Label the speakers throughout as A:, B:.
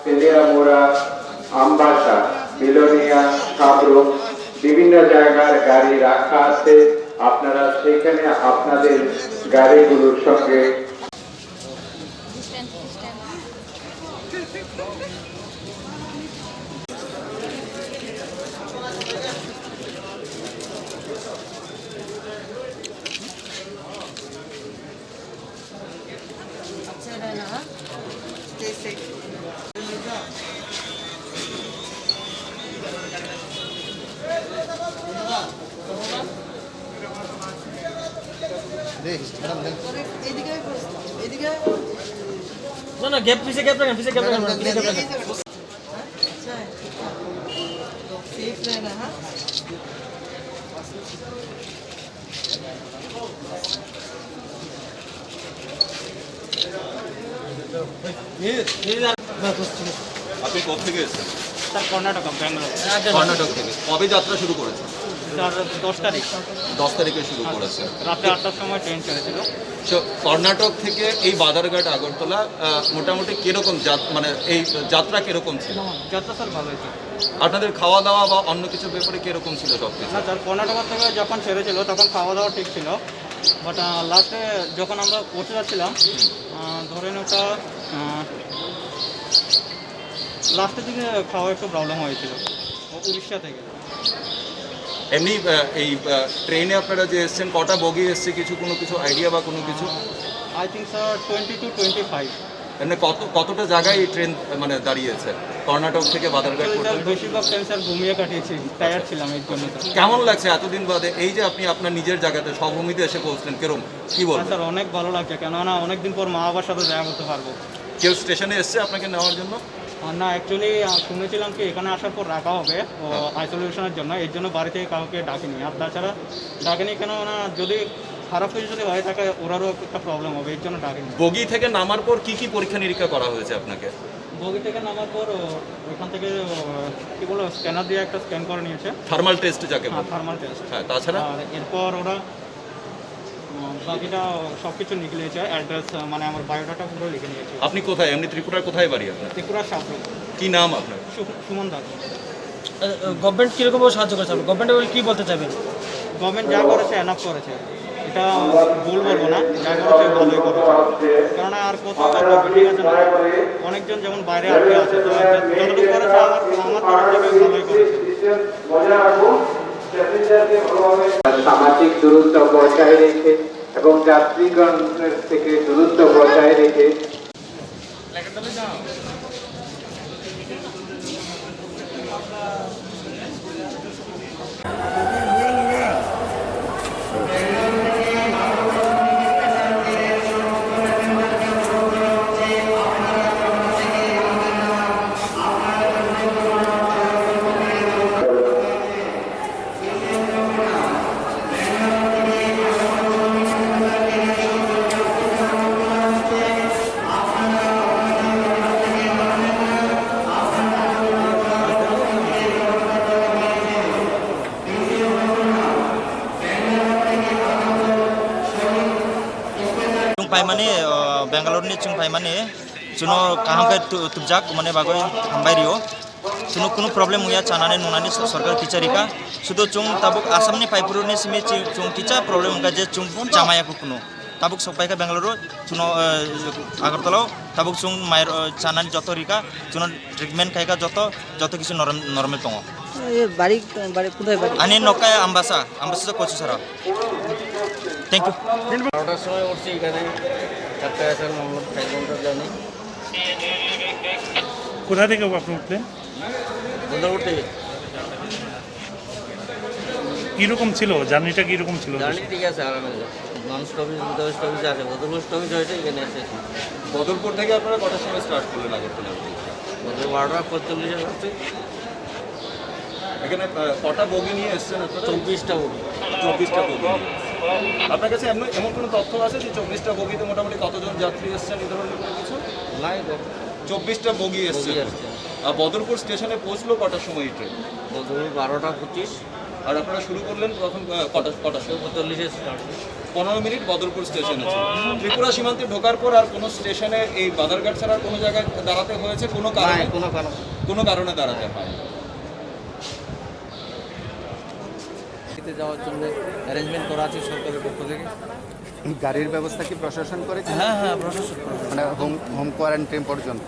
A: তেলিয়ামুড়া, আমবাসা, বিলোনিয়া, সাবরুম বিভিন্ন জায়গার গাড়ি রাখা আছে। আপনারা সেখানে আপনাদের গাড়িগুলোর সঙ্গে
B: না না গ্যাপ পিছে গ্যাপ রাখেন, পিছে গ্যাপ রাখেন, পিছে গ্যাপ রাখেন।
C: सेफ रहना। हाँ
D: আপনি কোথা থেকে এসেছেন?
B: স্যার কর্ণাটক, ব্যাঙ্গালোর।
D: কর্ণাটক থেকে। কবে যাত্রা শুরু করেছেন?
B: স্যার 10 তারিখ
D: 10 তারিখে শুরু করেছেন।
B: রাতে 8টার সময় ট্রেন ছেড়েছিল।
D: তো কর্ণাটক থেকে এই বাদারঘাট আগরতলা মোটামুটি কিরকম মানে এই যাত্রা কিরকম ছিল?
B: যাত্রা স্যার ভালো হয়েছে।
D: আপনাদের খাওয়া দাওয়া বা অন্য কিছু ব্যাপারে কিরকম ছিল সব কিছু?
B: না স্যার, কর্ণাটক থেকে যখন ছেড়েছিল তখন খাওয়া দাওয়া ঠিক ছিল, বাট লাস্টে যখন আমরা পৌঁছে যাচ্ছিলাম ধরেন ওটা লাস্টের দিকে খাওয়া একটু প্রবলেম হয়েছিল উড়িষ্যা থেকে।
D: এমনি এই ট্রেনে আপনারা যে এসেছেন কটা বগি এসছে কিছু আইডিয়া বা কোনো কিছু?
B: I think sir 20 to 25।
D: এমনি কতটা জায়গায় এই ট্রেন মানে দাঁড়িয়েছে কর্ণাটক থেকে বাদারঘাট পর্যন্ত?
B: বেশিরভাগ টাইম স্যার ঘুমিয়ে কাটিয়েছি, টায়ার্ড ছিলাম এর জন্য।
D: কেমন লাগছে এতদিন বাদে এই যে আপনি আপনার নিজের জায়গাতে স্বভূমিতে এসে পৌঁছলেন, কেরম কি বলবেন?
B: স্যার অনেক ভালো লাগছে, কেননা অনেকদিন পর মা বাবার সাথে দেখা করতে পারবো।
D: কেউ স্টেশনে এসছে আপনাকে নেওয়ার জন্য?
B: না, অ্যাকচুয়ালি শুনেছিলাম কি এখানে আসার পর রাখা হবে ও আইসোলেশনের জন্য, এর জন্য বাড়ি থেকে কাউকে ডাকেনি। আর তাছাড়া ডাকেনি কেন না, যদি খারাপ কিছু যদি হয়ে থাকে ওরারও একটা প্রবলেম হবে, এর জন্য ডাকেনি।
D: বগি থেকে নামার পর কি কি পরীক্ষা নিরীক্ষা করা হয়েছে আপনাকে?
B: বগি থেকে নামার পর ওইখান থেকে কি বলো স্ক্যানার দিয়ে একটা স্ক্যান করে নিয়েছে,
D: থার্মাল টেস্ট যাকে
B: হ্যাঁ
D: বলে।
B: Thermal test.
D: হ্যাঁ, তাছাড়া
B: আর এরপর ওরা বাকিটা সব কিছু লিখে নিয়েছে, অ্যাড্রেস মানে আমার বায়োডাটা পুরো লিখে নিয়েছে।
D: আপনি কোথায়, এমনি ত্রিপুরার কোথায় বাড়ি আপনার?
B: ত্রিপুরা সাবরুম।
D: কি নাম আপনার?
B: সুমন দাস।
E: গভর্নমেন্ট কীরকম সাহায্য করেছে? গভর্নমেন্ট কী বলতে চাইবেন?
B: গভর্নমেন্ট যা করেছে এনাফ করেছে, এটা ভুল বলবো না, যা করেছে ভালোই করেছে। কেননা আর কোথাও ঠিক আছে না, অনেকজন যেমন বাইরে আটকে আছে, তো যতটুকু করেছে আমার তরফ থেকে ভালোই করেছে।
A: সামাজিক দূরত্ব বজায় রেখে এবং যাত্রীগণের থেকে দূরত্ব বজায় রেখে
E: Paimane Bangalore chung paimane suno kaham ke tubjak mane bagoi hambai rio suno kuno problem huya chanane nunani sarkar ticharika sudo chung tabuk asam ni paipuru ni simi chung ticha problem ga je chung chamaya kuno tabuk sopai ka Bangalore suno agartala tabuk chung mayer chanan joto rika suno treatment kai ka joto kisu normal tongo
C: বাড়ি বাড়ি কোথায় বাড়ি?
E: ani nokai ambasa kochu sara thank you
F: 12টার সময় উঠছি এখানে, 4টায় আসার মামলা 5 ঘন্টার জার্নি।
G: কোথা থেকে আপনি উঠলেন?
F: বদরপুর থেকে।
G: কীরকম ছিল জার্নিটা? কীরকম ছিল?
F: জার্নি ঠিক আছে, আরামে নন স্টপেজ উইদাউট স্টপেজ আছে। বদরপুর স্টপেজ হয়েছে, এখানে এসেছি।
D: বদরপুর থেকে আপনারা কটার সময় স্টার্ট করলেন আগরতলা?
F: বদরপুর 12:45 হচ্ছে।
D: এখানে কটা বগি নিয়ে এসছেন আপনারা?
F: 24টা বগি।
D: 24টা বগি। আপনার কাছে এমন কোনো তথ্য আছে যে 24টা বগিতে মোটামুটি কতজন যাত্রী এসছেন এই ধরনের কোনো কিছু?
F: নাই,
D: 24টা বগি এসছে।
F: বগি আসছে।
D: আর বদরপুর স্টেশনে পৌঁছলো কটার সময় ট্রেন?
F: বদরপুর 12:25।
D: আর আপনারা শুরু করলেন প্রথম কটা
F: 40-এ স্টার্ট
D: 15 মিনিট বদরপুর স্টেশন আছে। ত্রিপুরা সীমান্তে ঢোকার পর আর কোনো স্টেশনে এই বাধারঘাট ছাড়া কোনো জায়গায় দাঁড়াতে হয়েছে কোনো কারণে? কোনো কারণে দাঁড়াতে হয়।
F: যাওয়ার জন্য অ্যারেঞ্জমেন্ট করা আছে সরকারের পক্ষ থেকে।
H: গাড়ির ব্যবস্থা কি প্রশাসন করেছে?
F: হ্যাঁ প্রশাসন
H: মানে হোম কোয়ারেন্টাইন পর্যন্ত?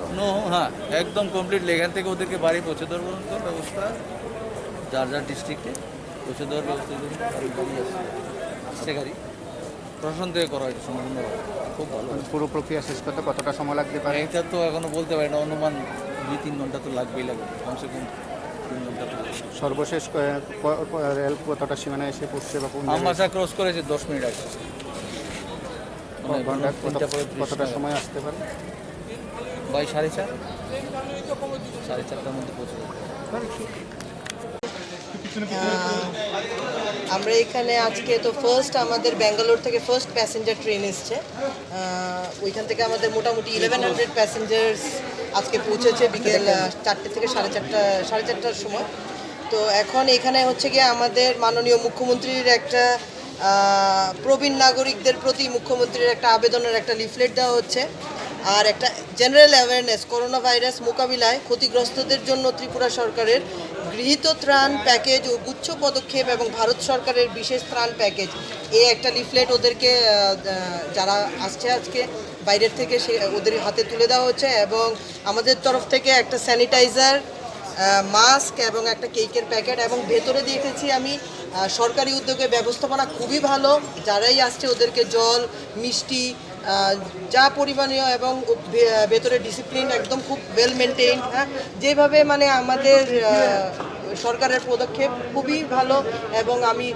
F: হ্যাঁ একদম কমপ্লিটলি এখান থেকে ওদেরকে বাড়ি পৌঁছে দেওয়ার পর্যন্ত ব্যবস্থা যার যার ডিস্ট্রিক্টে পৌঁছে দেওয়ার ব্যবস্থা গাড়ি আসছে গাড়ি প্রশাসন থেকে করা হয়েছে সম্পূর্ণভাবে। খুব ভালো।
H: পুরো প্রক্রিয়া শেষ করতে কতটা সময় লাগতে পারে?
F: এটা তো এখনো বলতে পারি না, অনুমান 2-3 ঘন্টা তো লাগবেই কমসে কম 3 ঘন্টা তো লাগবে।
H: সর্বশেষ রেল কতটা সীমানায় এসে পড়ছে বা কোন
F: আমবাসা ক্রস করেছে 10 মিনিট আগে।
H: ঘন্টা কতটা সময় আসতে পারে?
F: 4:30-4:30টার মধ্যে পৌঁছে যাবে।
C: আমরা এখানে আজকে তো ফার্স্ট আমাদের ব্যাঙ্গালোর থেকে ফার্স্ট প্যাসেঞ্জার ট্রেন এসছে। ওইখান থেকে আমাদের মোটামুটি 1100 প্যাসেঞ্জার্স আজকে পৌঁছেছে বিকেল 4টে থেকে 4:30টার সময়। তো এখন এখানে হচ্ছে গিয়ে আমাদের মাননীয় মুখ্যমন্ত্রীর একটা প্রবীণ নাগরিকদের প্রতি মুখ্যমন্ত্রীর একটা আবেদনের একটা লিফলেট দেওয়া হচ্ছে, আর একটা জেনারেল অ্যাওয়ারনেস করোনা ভাইরাস মোকাবিলায় ক্ষতিগ্রস্তদের জন্য ত্রিপুরা সরকারের গৃহীত ত্রাণ প্যাকেজ ও গুচ্ছ পদক্ষেপ এবং ভারত সরকারের বিশেষ ত্রাণ প্যাকেজ, এই একটা লিফলেট ওদেরকে যারা আসছে আজকে বাইরের থেকে সে ওদের হাতে তুলে দেওয়া হচ্ছে। এবং আমাদের তরফ থেকে একটা স্যানিটাইজার, মাস্ক এবং একটা কেকের প্যাকেট, এবং ভেতরে দেখেছি আমি সরকারি উদ্যোগে ব্যবস্থাপনা খুবই ভালো। যারাই আসছে ওদেরকে জল, মিষ্টি যা পরিমাণীয় এবং ভেতরে ডিসিপ্লিন একদম খুব ওয়েল মেনটেইন। হ্যাঁ, যেভাবে মানে আমাদের সরকারের পদক্ষেপ খুবই ভালো। এবং আমি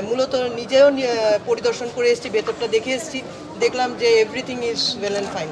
C: মূলত নিজেও পরিদর্শন করে এসেছি, ভেতরটা দেখে এসেছি, দেখলাম যে everything is well and fine.